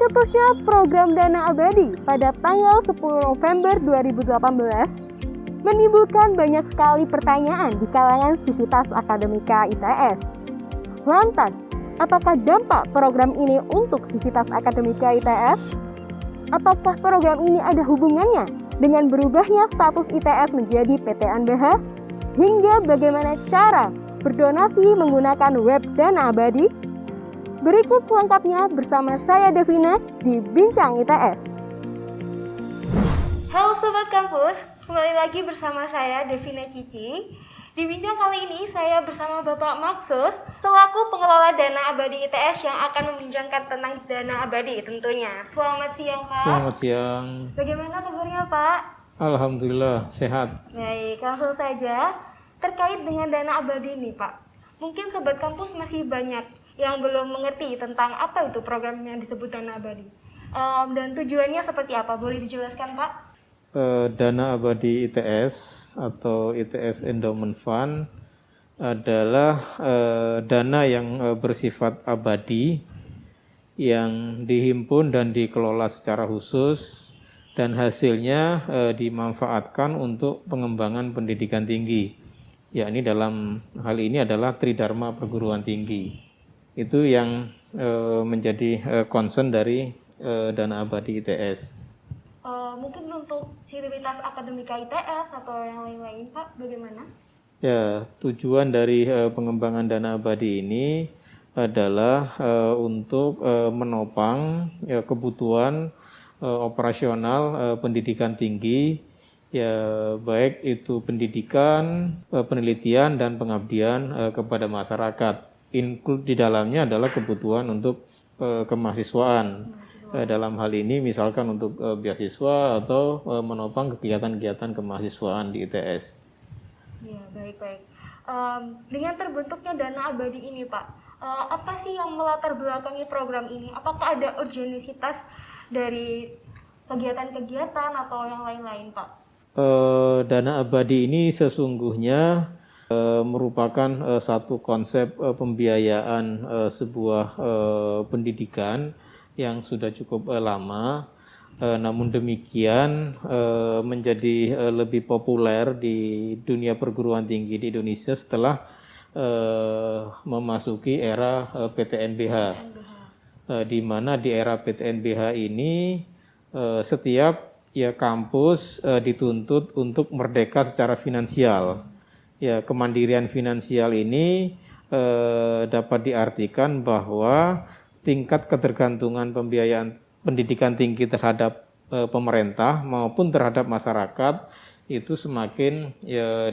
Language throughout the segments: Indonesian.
Tercetusnya program Dana Abadi pada tanggal 10 November 2018 menimbulkan banyak sekali pertanyaan di kalangan Sivitas Akademika ITS. Lantas, apakah dampak program ini untuk Sivitas Akademika ITS? Apakah program ini ada hubungannya dengan berubahnya status ITS menjadi PTNBH? Hingga bagaimana cara berdonasi menggunakan web Dana Abadi? Berikut selengkapnya bersama saya Devina di Bincang ITS. Halo Sobat Kampus, kembali lagi bersama saya Devina Cici. Di Bincang kali ini saya bersama Bapak Maksus selaku pengelola Dana Abadi ITS yang akan membincangkan tentang Dana Abadi tentunya. Selamat siang Pak. Selamat siang. Bagaimana kabarnya Pak? Alhamdulillah sehat. Baik, langsung saja terkait dengan Dana Abadi ini Pak. Mungkin Sobat Kampus masih banyak yang belum mengerti tentang apa itu program yang disebut Dana Abadi. Dan tujuannya seperti apa? Boleh dijelaskan Pak? Dana Abadi ITS atau ITS Endowment Fund adalah dana yang bersifat abadi yang dihimpun dan dikelola secara khusus dan hasilnya dimanfaatkan untuk pengembangan pendidikan tinggi. Yakni dalam hal ini adalah Tridharma Perguruan Tinggi. Itu yang menjadi concern dari Dana Abadi ITS. Mungkin untuk Sivitas Akademika ITS atau yang lain-lain Pak, bagaimana? Ya, tujuan dari pengembangan Dana Abadi ini adalah untuk menopang kebutuhan operasional pendidikan tinggi, ya baik itu pendidikan, penelitian dan pengabdian kepada masyarakat. Include di dalamnya adalah kebutuhan untuk kemahasiswaan. Dalam hal ini misalkan untuk beasiswa atau menopang kegiatan-kegiatan kemahasiswaan di ITS. Ya, baik-baik. Dengan terbentuknya Dana Abadi ini Pak, apa sih yang melatar belakangi program ini? Apakah ada urgensitas dari kegiatan-kegiatan atau yang lain-lain Pak? Dana Abadi ini sesungguhnya merupakan satu konsep pembiayaan sebuah pendidikan yang sudah cukup lama, namun demikian menjadi lebih populer di dunia perguruan tinggi di Indonesia setelah memasuki era PTNBH, di mana di era PTNBH ini setiap kampus dituntut untuk merdeka secara finansial. Ya, kemandirian finansial ini dapat diartikan bahwa tingkat ketergantungan pembiayaan pendidikan tinggi terhadap pemerintah maupun terhadap masyarakat itu semakin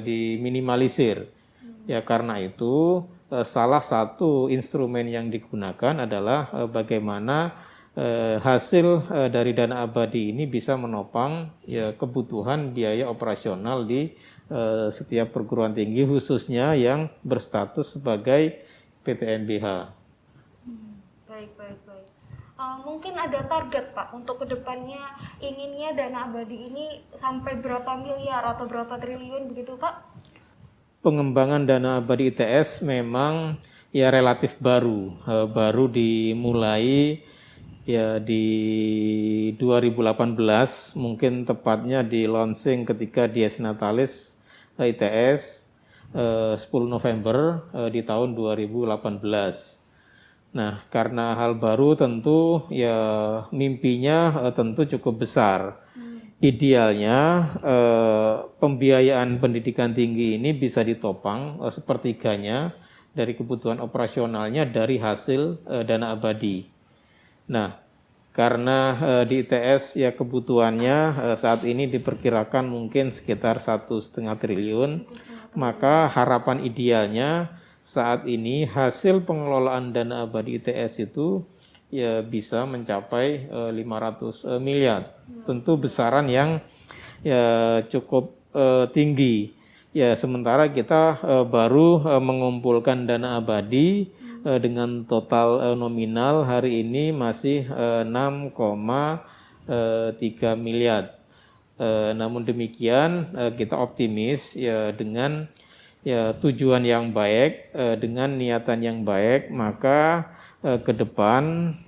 diminimalisir. Ya, karena itu salah satu instrumen yang digunakan adalah bagaimana hasil dari Dana Abadi ini bisa menopang kebutuhan biaya operasional di setiap perguruan tinggi khususnya yang berstatus sebagai PTNBH. Baik. Mungkin ada target Pak untuk kedepannya inginnya Dana Abadi ini sampai berapa miliar atau berapa triliun begitu Pak? Pengembangan Dana Abadi ITS memang relatif baru dimulai di 2018, mungkin tepatnya di launching ketika Dies Natalis ITS 10 November di tahun 2018. Nah, karena hal baru tentu mimpinya tentu cukup besar. Idealnya pembiayaan pendidikan tinggi ini bisa ditopang sepertiganya dari kebutuhan operasionalnya dari hasil Dana Abadi. Nah, karena di ITS kebutuhannya saat ini diperkirakan mungkin sekitar 1,5 triliun, maka harapan idealnya saat ini hasil pengelolaan Dana Abadi ITS itu bisa mencapai 500 miliar. Tentu besaran yang cukup tinggi. Ya, sementara kita baru mengumpulkan Dana Abadi dengan total nominal hari ini masih 6,3 miliar. Namun demikian kita optimis dengan tujuan yang baik, dengan niatan yang baik, maka ke depan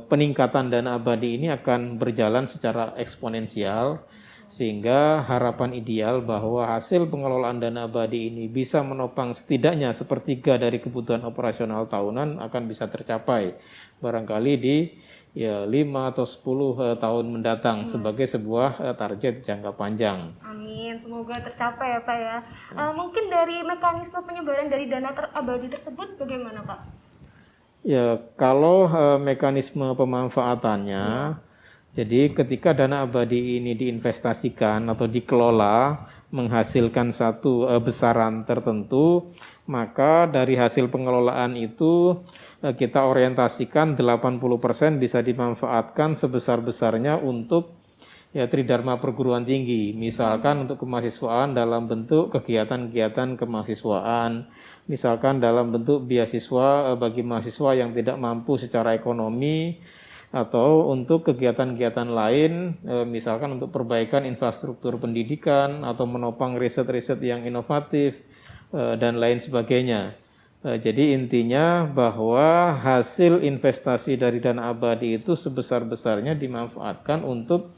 peningkatan dana abadi ini akan berjalan secara eksponensial, sehingga harapan ideal bahwa hasil pengelolaan dana abadi ini bisa menopang setidaknya sepertiga dari kebutuhan operasional tahunan akan bisa tercapai barangkali di 5 atau 10 tahun mendatang sebagai sebuah target jangka panjang. Amin, semoga tercapai ya Pak ya. Mungkin dari mekanisme penyebaran dari dana abadi tersebut bagaimana Pak? Ya, kalau mekanisme pemanfaatannya, jadi ketika dana abadi ini diinvestasikan atau dikelola menghasilkan satu besaran tertentu, maka dari hasil pengelolaan itu kita orientasikan 80% bisa dimanfaatkan sebesar-besarnya untuk tridharma perguruan tinggi, misalkan untuk kemahasiswaan dalam bentuk kegiatan-kegiatan kemahasiswaan, misalkan dalam bentuk beasiswa bagi mahasiswa yang tidak mampu secara ekonomi, atau untuk kegiatan-kegiatan lain, misalkan untuk perbaikan infrastruktur pendidikan atau menopang riset-riset yang inovatif dan lain sebagainya. Jadi intinya bahwa hasil investasi dari dana abadi itu sebesar-besarnya dimanfaatkan untuk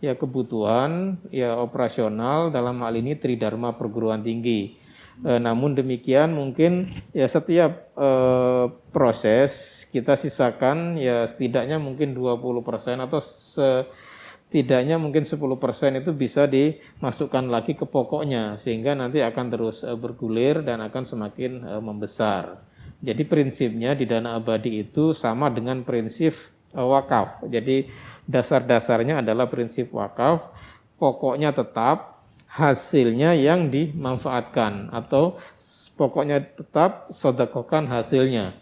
kebutuhan operasional, dalam hal ini tridharma perguruan tinggi. Namun demikian mungkin setiap proses kita sisakan setidaknya mungkin 20% atau setidaknya mungkin 10% itu bisa dimasukkan lagi ke pokoknya, sehingga nanti akan terus bergulir dan akan semakin membesar. Jadi prinsipnya di dana abadi itu sama dengan prinsip wakaf. Jadi dasar-dasarnya adalah prinsip wakaf, pokoknya tetap, hasilnya yang dimanfaatkan, atau pokoknya tetap sedekahkan hasilnya.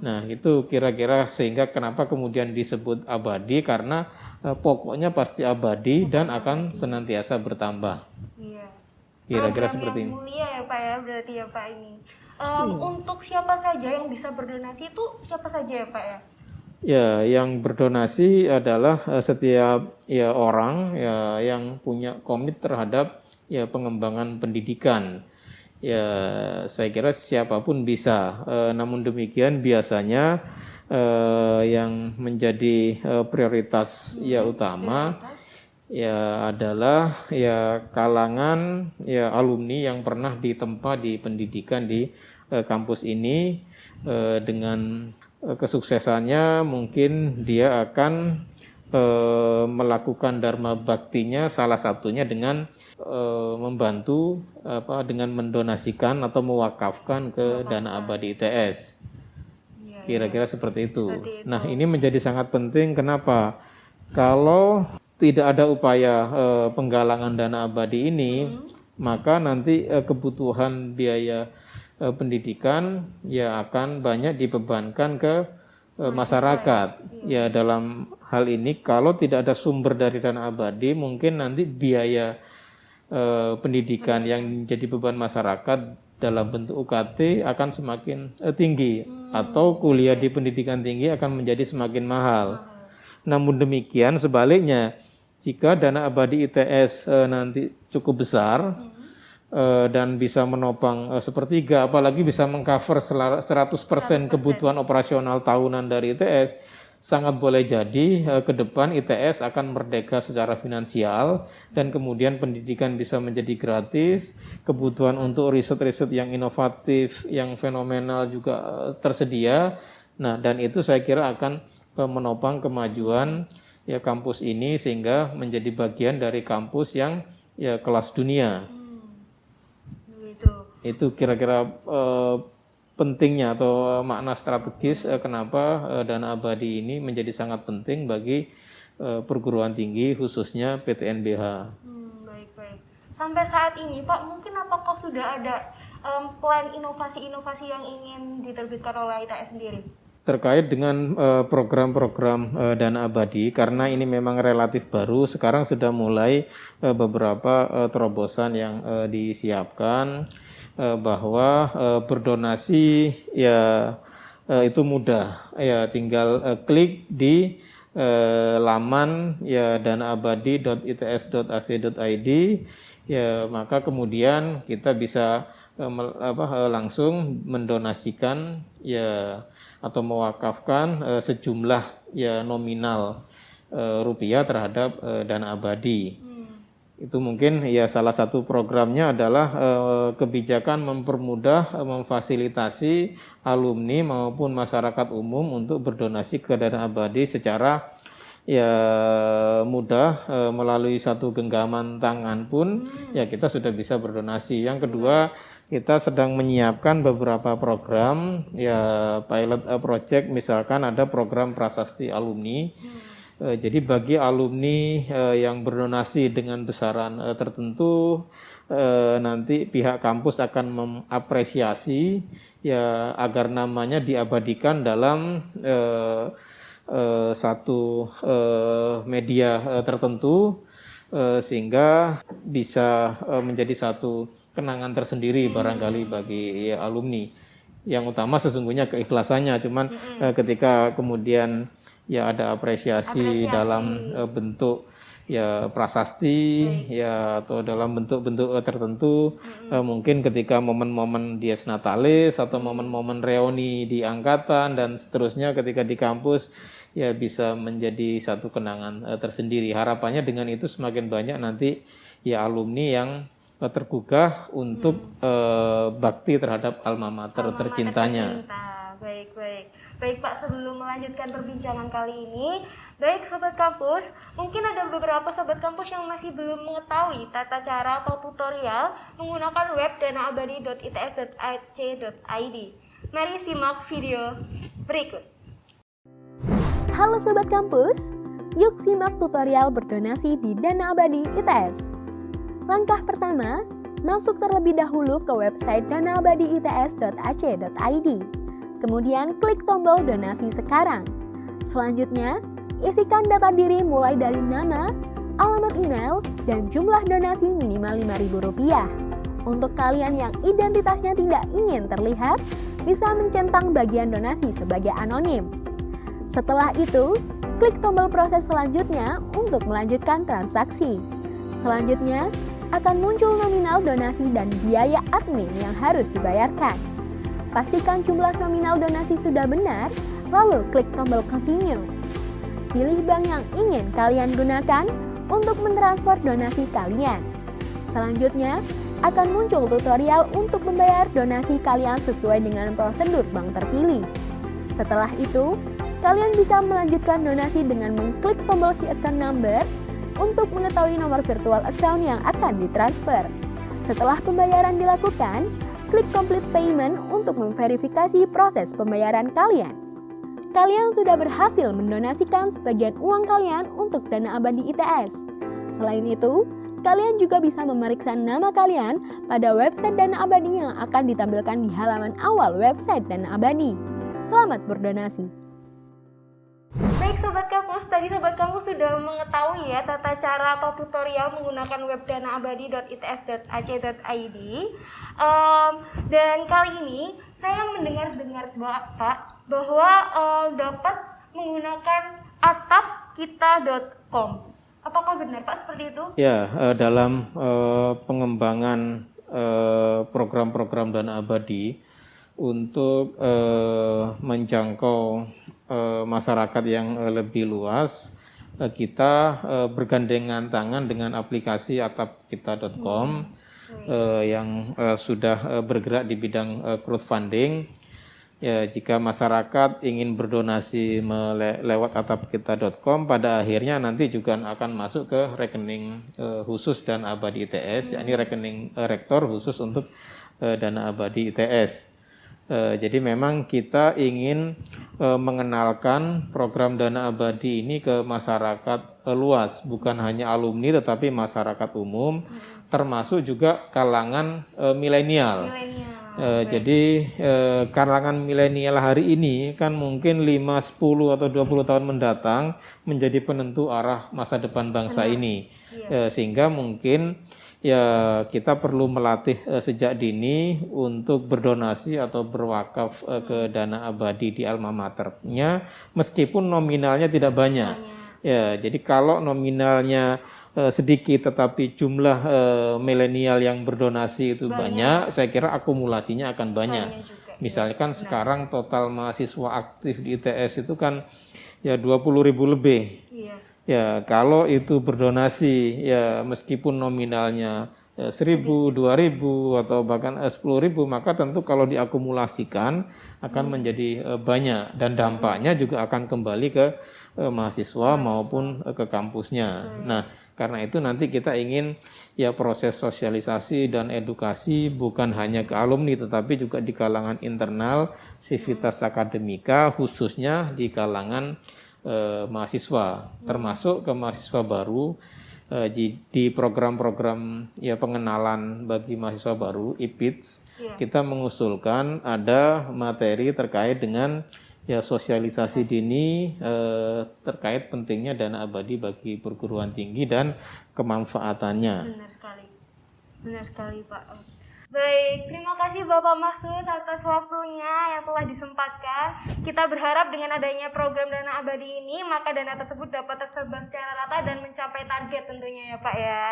Nah itu kira-kira sehingga kenapa kemudian disebut abadi, karena pokoknya pasti abadi dan akan senantiasa bertambah. Iya. Kira-kira Program seperti yang ini. mulia ya Pak ya, berarti ya Pak ini. Untuk siapa saja yang bisa berdonasi itu siapa saja ya Pak ya? Ya, yang berdonasi adalah setiap orang yang punya komit terhadap pengembangan pendidikan. Ya, saya kira siapapun bisa. Namun demikian biasanya yang menjadi prioritas utama adalah kalangan alumni yang pernah ditempa di pendidikan di kampus ini. Dengan kesuksesannya mungkin dia akan melakukan dharma baktinya, salah satunya dengan membantu dengan mendonasikan atau mewakafkan ke dana abadi ITS. Kira-kira seperti itu. Nah, ini menjadi sangat penting. Kenapa? Kalau tidak ada upaya penggalangan dana abadi ini, maka nanti kebutuhan biaya pendidikan akan banyak dibebankan ke masyarakat. Ya, dalam hal ini kalau tidak ada sumber dari dana abadi, mungkin nanti biaya pendidikan yang jadi beban masyarakat dalam bentuk UKT akan semakin tinggi, atau kuliah di pendidikan tinggi akan menjadi semakin mahal. Namun demikian sebaliknya, jika dana abadi ITS nanti cukup besar dan bisa menopang sepertiga, apalagi bisa mengcover 100% kebutuhan operasional tahunan dari ITS, sangat boleh jadi ke depan ITS akan merdeka secara finansial, dan kemudian pendidikan bisa menjadi gratis, kebutuhan untuk riset-riset yang inovatif, yang fenomenal juga tersedia. Nah, dan itu saya kira akan menopang kemajuan kampus ini, sehingga menjadi bagian dari kampus yang kelas dunia. Itu kira-kira pentingnya atau makna strategis kenapa dana abadi ini menjadi sangat penting bagi perguruan tinggi, khususnya PTNBH. Baik. Sampai saat ini Pak, mungkin apakah sudah ada plan inovasi-inovasi yang ingin diterbitkan oleh ITS sendiri? Terkait dengan program-program dana abadi, karena ini memang relatif baru, sekarang sudah mulai beberapa terobosan yang disiapkan, bahwa berdonasi itu mudah, tinggal klik di laman danaabadi.its.ac.id, maka kemudian kita bisa langsung mendonasikan atau mewakafkan sejumlah ya nominal rupiah terhadap dana abadi. Itu mungkin ya salah satu programnya adalah kebijakan mempermudah, memfasilitasi alumni maupun masyarakat umum untuk berdonasi ke dana abadi secara ya mudah, melalui satu genggaman tangan pun ya kita sudah bisa berdonasi. Yang kedua, kita sedang menyiapkan beberapa program ya pilot project, misalkan ada program prasasti alumni. Jadi bagi alumni yang berdonasi dengan besaran tertentu, nanti pihak kampus akan mengapresiasi ya agar namanya diabadikan dalam satu media tertentu, sehingga bisa menjadi satu kenangan tersendiri barangkali bagi ya, alumni. Yang utama sesungguhnya keikhlasannya, cuman ketika kemudian ya ada apresiasi dalam bentuk ya prasasti ya atau dalam bentuk-bentuk tertentu, mungkin ketika momen-momen dies natalis atau momen-momen reuni di angkatan dan seterusnya ketika di kampus ya bisa menjadi satu kenangan tersendiri. Harapannya dengan itu semakin banyak nanti ya alumni yang tergugah untuk bakti terhadap alma mater tercintanya. Baik Pak, sebelum melanjutkan perbincangan kali ini, baik Sobat Kampus, mungkin ada beberapa Sobat Kampus yang masih belum mengetahui tata cara atau tutorial menggunakan web danaabadi.its.ac.id. Mari simak video berikut. Halo Sobat Kampus, yuk simak tutorial berdonasi di Dana Abadi ITS. Langkah pertama, masuk terlebih dahulu ke website danaabadi.its.ac.id. Kemudian klik tombol donasi sekarang. Selanjutnya, isikan data diri mulai dari nama, alamat email, dan jumlah donasi minimal Rp5.000. Untuk kalian yang identitasnya tidak ingin terlihat, bisa mencentang bagian donasi sebagai anonim. Setelah itu, klik tombol proses selanjutnya untuk melanjutkan transaksi. Selanjutnya, akan muncul nominal donasi dan biaya admin yang harus dibayarkan. Pastikan jumlah nominal donasi sudah benar, lalu klik tombol continue. Pilih bank yang ingin kalian gunakan untuk mentransfer donasi kalian. Selanjutnya, akan muncul tutorial untuk membayar donasi kalian sesuai dengan prosedur bank terpilih. Setelah itu, kalian bisa melanjutkan donasi dengan mengklik tombol see account number untuk mengetahui nomor virtual account yang akan ditransfer. Setelah pembayaran dilakukan, klik complete payment untuk memverifikasi proses pembayaran kalian. Kalian sudah berhasil mendonasikan sebagian uang kalian untuk Dana Abadi ITS. Selain itu, kalian juga bisa memeriksa nama kalian pada website Dana Abadi yang akan ditampilkan di halaman awal website Dana Abadi. Selamat berdonasi. Baik Sobat Kampus, tadi Sobat Kampus sudah mengetahui ya tata cara atau tutorial menggunakan web danaabadi.its.ac.id. Dan kali ini saya mendengar Pak bahwa dapat menggunakan atapkita.com. Apakah benar Pak seperti itu? Ya, dalam pengembangan program-program Dana Abadi untuk menjangkau masyarakat yang lebih luas, kita bergandengan tangan dengan aplikasi atapkita.com yang sudah bergerak di bidang crowdfunding. Ya, jika masyarakat ingin berdonasi lewat atapkita.com, pada akhirnya nanti juga akan masuk ke rekening khusus Dana Abadi ITS, yakni rekening rektor khusus untuk Dana Abadi ITS. Jadi memang kita ingin mengenalkan program Dana Abadi ini ke masyarakat luas, bukan hanya alumni tetapi masyarakat umum, termasuk juga kalangan milenial. Jadi kalangan milenial hari ini kan mungkin 5, 10 atau 20 tahun mendatang menjadi penentu arah masa depan bangsa ini. Sehingga mungkin ya kita perlu melatih sejak dini untuk berdonasi atau berwakaf ke Dana Abadi di alma maternya, meskipun nominalnya tidak banyak. Ya, jadi kalau nominalnya sedikit tetapi jumlah milenial yang berdonasi itu banyak, saya kira akumulasinya akan banyak. Misalkan sekarang total mahasiswa aktif di ITS itu kan ya 20.000 lebih. Iya. Ya, kalau itu berdonasi ya meskipun nominalnya 1.000, 2.000 atau bahkan 10.000, maka tentu kalau diakumulasikan akan menjadi banyak dan dampaknya juga akan kembali ke mahasiswa maupun ke kampusnya. Nah, karena itu nanti kita ingin ya proses sosialisasi dan edukasi bukan hanya ke alumni tetapi juga di kalangan internal sivitas akademika, khususnya di kalangan mahasiswa, termasuk ke mahasiswa baru. Di program-program ya pengenalan bagi mahasiswa baru IPITS, kita mengusulkan ada materi terkait dengan ya sosialisasi dini terkait pentingnya dana abadi bagi perguruan tinggi dan kemanfaatannya. Benar sekali Pak. Baik, terima kasih Bapak Maksus atas waktunya yang telah disempatkan. Kita berharap dengan adanya program dana abadi ini, maka dana tersebut dapat tersebar secara rata dan mencapai target tentunya ya Pak ya.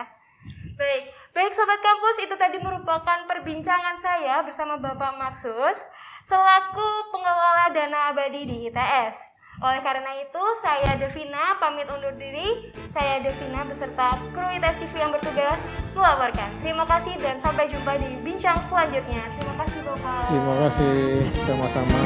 Baik Sobat Kampus, itu tadi merupakan perbincangan saya bersama Bapak Maksus selaku pengelola dana abadi di ITS. Oleh karena itu, saya Devina pamit undur diri. Saya Devina beserta kru ITS TV yang bertugas melaporkan. Terima kasih dan sampai jumpa di bincang selanjutnya. Terima kasih Bapak. Terima kasih, sama-sama.